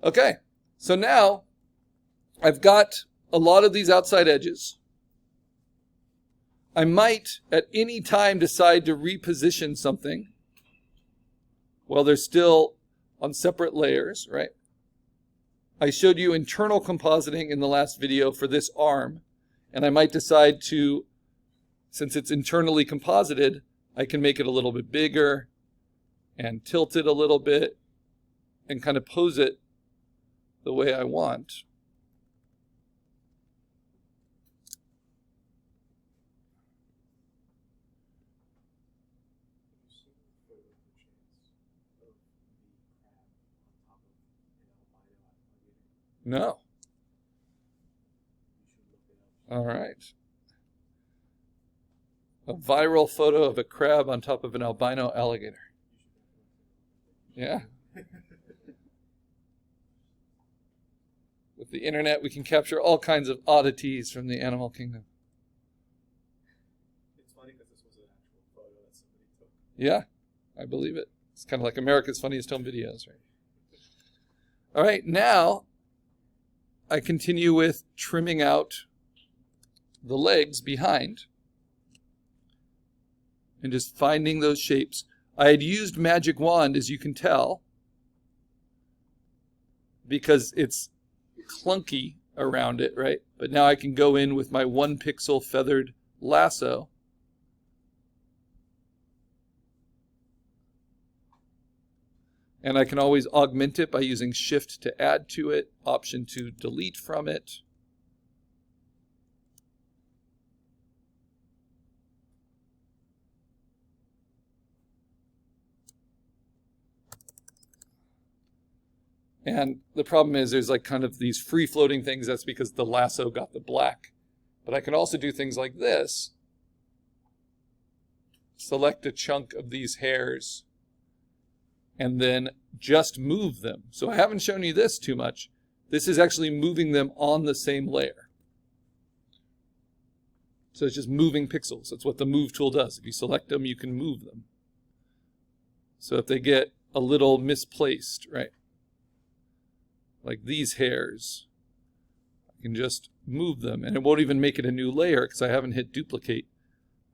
Okay, so now I've got a lot of these outside edges. I might at any time decide to reposition something while they're still on separate layers, right? I showed you internal compositing in the last video for this arm, and I might decide to, since it's internally composited, I can make it a little bit bigger and tilt it a little bit and kind of pose it the way I want. No. All right. A viral photo of a crab on top of an albino alligator. Yeah. With the internet, we can capture all kinds of oddities from the animal kingdom. It's funny because this was an actual photo that somebody took. Yeah, I believe it. It's kind of like America's Funniest Home Videos, right? All right, now I continue with trimming out the legs behind and just finding those shapes. I had used Magic Wand, as you can tell, because it's clunky around it, right? But now I can go in with my 1 pixel feathered lasso and I can always augment it by using Shift to add to it, Option to delete from it. And the problem is there's like kind of these free floating things. That's because the lasso got the black. But I can also do things like this. Select a chunk of these hairs and then just move them. So I haven't shown you this too much. This is actually moving them on the same layer. So it's just moving pixels. That's what the move tool does. If you select them, you can move them. So if they get a little misplaced, right? Like these hairs, I can just move them and it won't even make it a new layer because I haven't hit duplicate.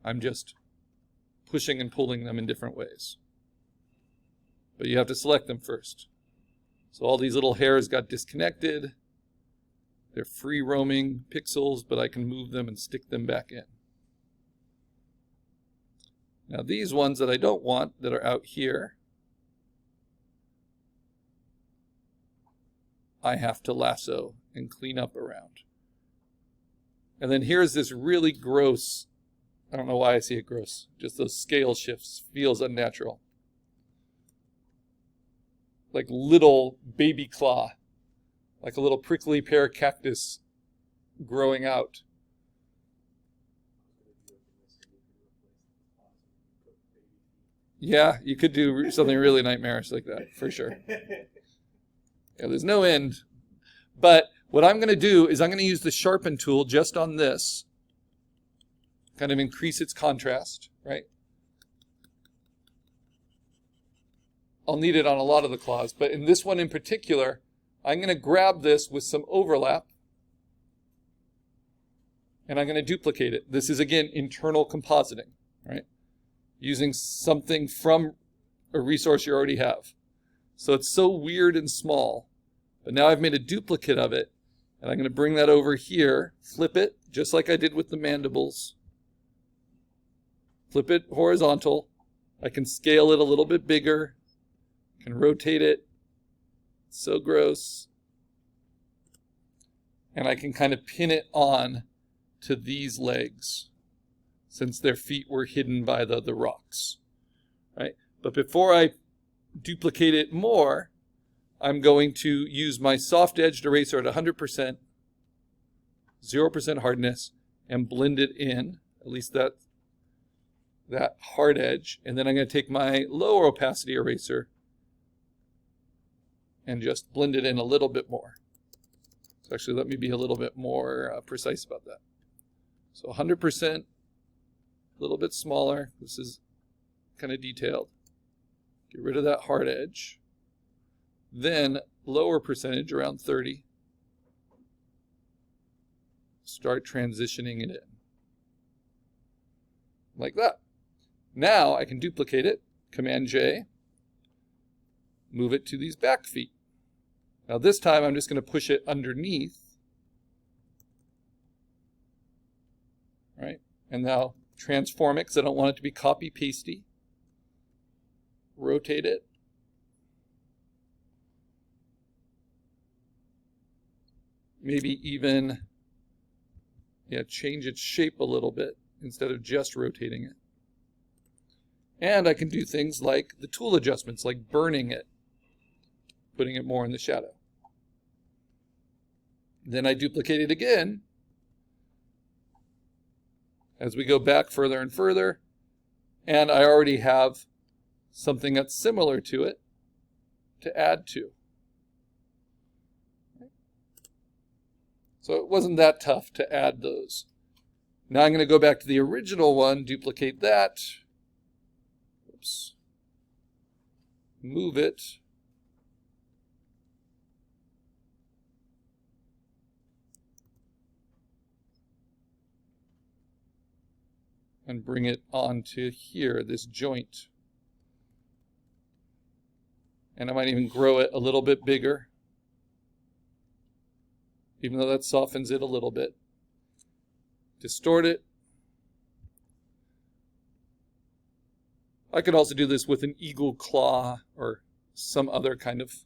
I'm just pushing and pulling them in different ways. But you have to select them first. So all these little hairs got disconnected. They're free roaming pixels, but I can move them and stick them back in. Now these ones that I don't want that are out here, I have to lasso and clean up around. And then here's this really gross, I don't know why I see it gross, just those scale shifts, feels unnatural. Like little baby claw, like a little prickly pear cactus growing out. Yeah, you could do something really nightmarish like that, for sure. Yeah, there's no end. But what I'm going to do is I'm going to use the sharpen tool just on this, kind of increase its contrast, right? I'll need it on a lot of the claws, but in this one in particular, I'm going to grab this with some overlap and I'm going to duplicate it. This is, again, internal compositing, right? Using something from a resource you already have. So it's so weird and small, but now I've made a duplicate of it, and I'm going to bring that over here, flip it, just like I did with the mandibles. Flip it horizontal. I can scale it a little bit bigger. Can rotate it. It's so gross. And I can kind of pin it on to these legs, since their feet were hidden by the rocks, right? But before I duplicate it more, I'm going to use my soft edged eraser at 100%, 0% hardness, and blend it in, at least that hard edge. And then I'm going to take my lower opacity eraser and just blend it in a little bit more. So actually, let me be a little bit more precise about that. So 100%, a little bit smaller. This is kind of detailed. Get rid of that hard edge. Then lower percentage, around 30. Start transitioning it in. Like that. Now I can duplicate it, Command J, move it to these back feet. Now this time I'm just going to push it underneath, right? And now transform it because I don't want it to be copy-pasty. Rotate it. Maybe even change its shape a little bit instead of just rotating it. And I can do things like the tool adjustments, like burning it, putting it more in the shadow. Then I duplicate it again. As we go back further and further, and I already have something that's similar to it to add to. So it wasn't that tough to add those. Now I'm going to go back to the original one, duplicate that. Oops. Move it. And bring it onto here, this joint. And I might even grow it a little bit bigger, even though that softens it a little bit. Distort it. I could also do this with an eagle claw or some other kind of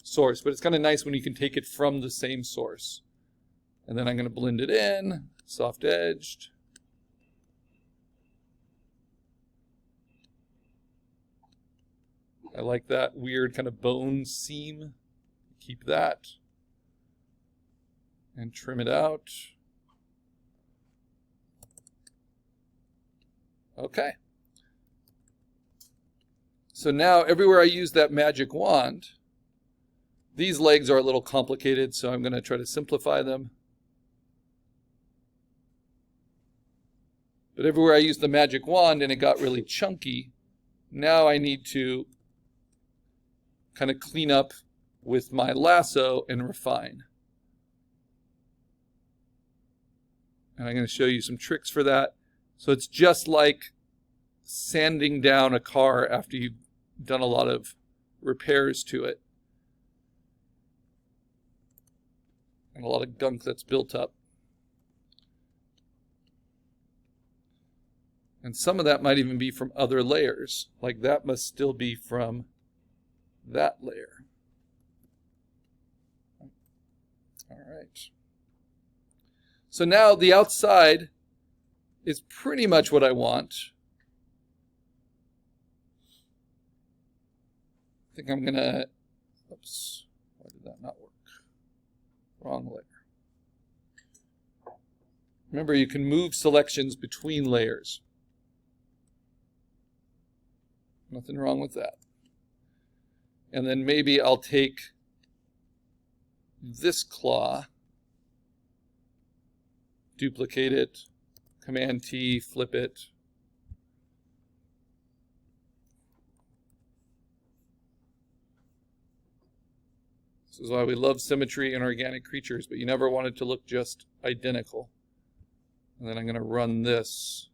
source, but it's kind of nice when you can take it from the same source. And then I'm going to blend it in, soft edged. I like that weird kind of bone seam. Keep that. And trim it out. Okay. So now everywhere I use that magic wand, these legs are a little complicated, so I'm going to try to simplify them. But everywhere I use the magic wand and it got really chunky, now I need to kind of clean up with my lasso and refine. And I'm going to show you some tricks for that. So it's just like sanding down a car after you've done a lot of repairs to it. And a lot of gunk that's built up. And some of that might even be from other layers. Like that must still be from that layer. All right. So now the outside is pretty much what I want. I think I'm gonna, oops, why did that not work? Wrong layer. Remember, you can move selections between layers. Nothing wrong with that. And then maybe I'll take this claw, duplicate it, Command T, flip it. This is why we love symmetry in organic creatures, but you never want it to look just identical. And then I'm going to run this.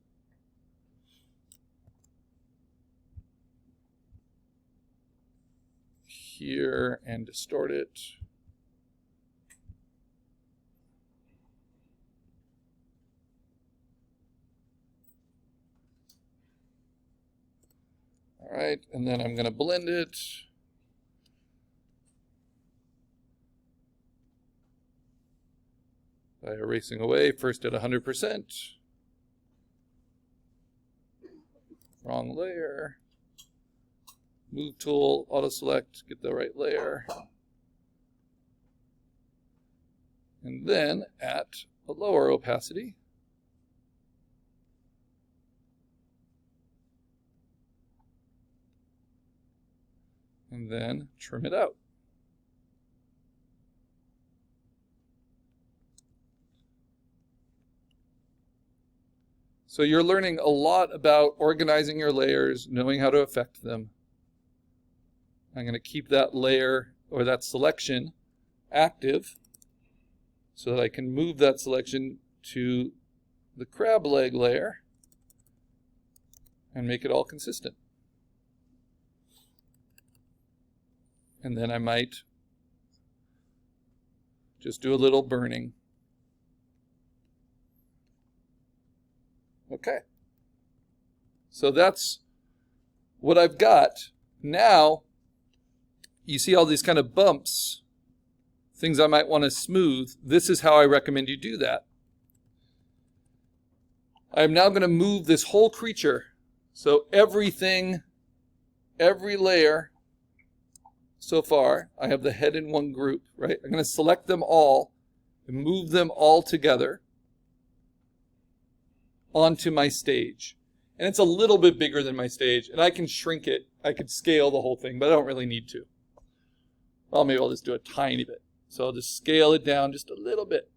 Here and distort it. All right, and then I'm going to blend it. By erasing away, first at 100%. Wrong layer. Move tool, auto select, get the right layer. And then at a lower opacity, and then trim it out. So you're learning a lot about organizing your layers, knowing how to affect them. I'm going to keep that layer or that selection active so that I can move that selection to the crab leg layer and make it all consistent. And then I might just do a little burning. Okay. So that's what I've got. Now, you see all these kind of bumps, things I might want to smooth. This is how I recommend you do that. I'm now going to move this whole creature. So everything, every layer so far, I have the head in one group, right? I'm going to select them all and move them all together onto my stage. And it's a little bit bigger than my stage, and I can shrink it. I could scale the whole thing, but I don't really need to. Well, maybe I'll just do a tiny bit. So I'll just scale it down just a little bit.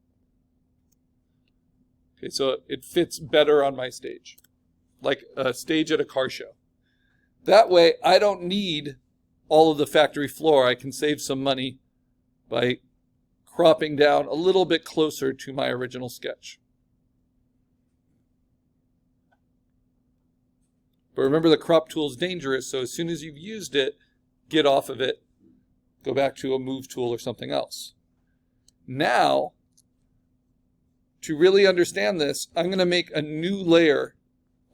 Okay, so it fits better on my stage, like a stage at a car show. That way, I don't need all of the factory floor. I can save some money by cropping down a little bit closer to my original sketch. But remember, the crop tool is dangerous, so as soon as you've used it, get off of it, go back to a move tool or something else. Now, to really understand this, I'm going to make a new layer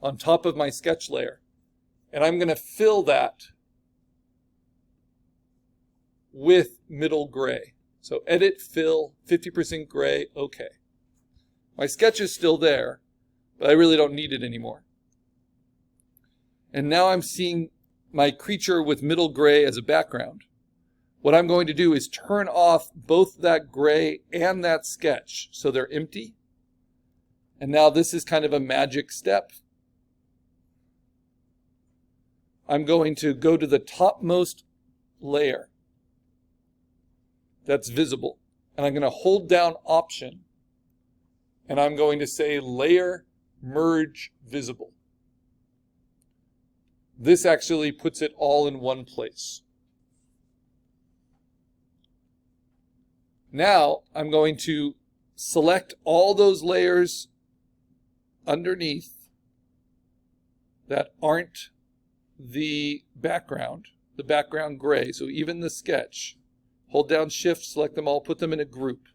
on top of my sketch layer, and I'm going to fill that with middle gray. So edit, fill, 50% gray, okay. My sketch is still there, but I really don't need it anymore. And now I'm seeing my creature with middle gray as a background. What I'm going to do is turn off both that gray and that sketch so they're empty. And now this is kind of a magic step. I'm going to go to the topmost layer that's visible. And I'm going to hold down Option. And I'm going to say Layer Merge Visible. This actually puts it all in one place. Now I'm going to select all those layers underneath that aren't the background gray, so even the sketch. Hold down Shift, select them all, put them in a group.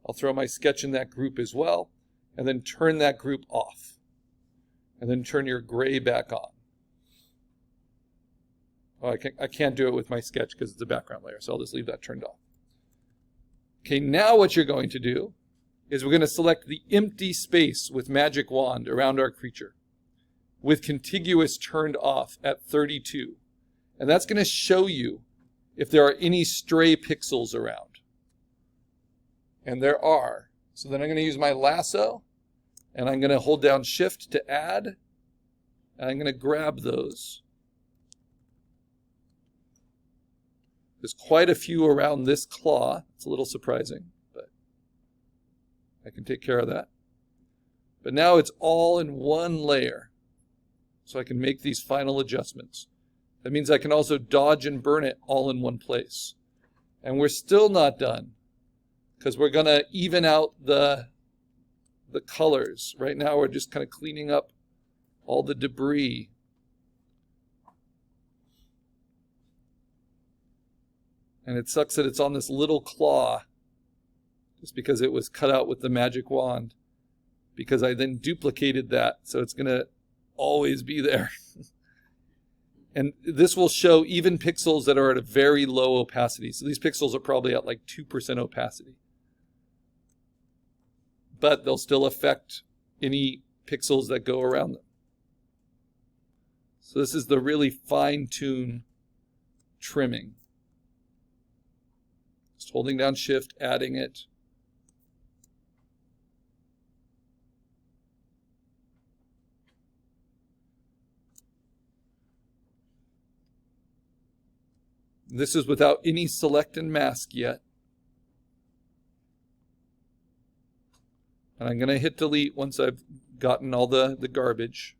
I'll throw my sketch in that group as well, and then turn that group off. And then turn your gray back on. Oh, I can't do it with my sketch because it's a background layer, so I'll just leave that turned off. Okay, now what you're going to do is we're going to select the empty space with Magic Wand around our creature with contiguous turned off at 32. And that's going to show you if there are any stray pixels around. And there are. So then I'm going to use my lasso, and I'm going to hold down Shift to add, and I'm going to grab those. There's quite a few around this claw. It's a little surprising, but I can take care of that. But now it's all in one layer, so I can make these final adjustments. That means I can also dodge and burn it all in one place. And we're still not done, because we're going to even out the colors. Right now we're just kind of cleaning up all the debris. And it sucks that it's on this little claw, just because it was cut out with the magic wand, because I then duplicated that, so it's going to always be there. And this will show even pixels that are at a very low opacity. So these pixels are probably at like 2% opacity. But they'll still affect any pixels that go around them. So this is the really fine-tune trimming. Just holding down Shift, adding it. This is without any select and mask yet. And I'm going to hit delete once I've gotten all the garbage.